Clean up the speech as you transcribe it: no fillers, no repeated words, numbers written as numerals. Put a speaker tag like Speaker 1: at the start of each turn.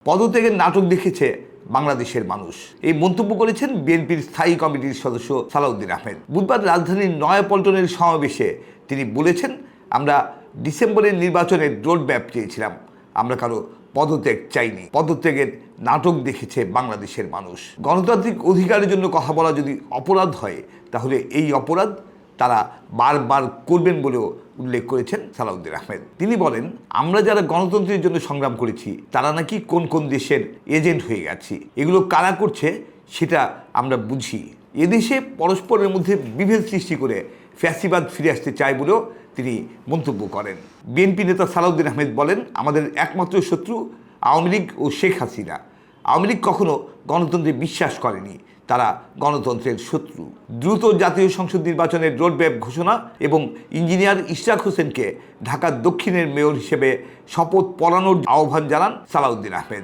Speaker 1: পদত্যাগের নাটক দেখেছে বাংলাদেশের মানুষ, এই মন্তব্য করেছেন বিএনপির স্থায়ী কমিটির সদস্য সালাউদ্দিন আহমেদ। বুধবার রাজধানীর নয়াপল্টনের সমাবেশে তিনি বলেছেন, আমরা ডিসেম্বরের নির্বাচনের রোড ম্যাপ চেয়েছিলাম, আমরা কারো পদত্যাগ চাইনি। পদত্যাগের নাটক দেখেছে বাংলাদেশের মানুষ। গণতান্ত্রিক অধিকারের জন্য কথা বলা যদি অপরাধ হয়, তাহলে এই অপরাধ তারা বারবার করবেন বলেও উল্লেখ করেছেন সালাউদ্দিন আহমেদ। তিনি বলেন, আমরা যারা গণতন্ত্রের জন্য সংগ্রাম করেছি তারা নাকি কোন কোন দেশের এজেন্ট হয়ে গেছি, এগুলো কারা করছে সেটা আমরা বুঝি। এদেশে পরস্পরের মধ্যে বিভেদ সৃষ্টি করে ফ্যাসিবাদ ফিরে আসতে চায় বলেও তিনি মন্তব্য করেন। বিএনপি নেতা সালাউদ্দিন আহমেদ বলেন, আমাদের একমাত্র শত্রু আওয়ামী লীগ ও শেখ হাসিনা। আওয়ামী লীগ কখনো গণতন্ত্রে বিশ্বাস করেনি, তারা গণতন্ত্রের শত্রু। দ্রুত জাতীয় সংসদ নির্বাচনের রোডম্যাপ ঘোষণা এবং ইঞ্জিনিয়ার ইশরাক হোসেনকে ঢাকা দক্ষিণের মেয়র হিসেবে শপথ পড়ানোর আহ্বান জানান সালাউদ্দিন আহমেদ।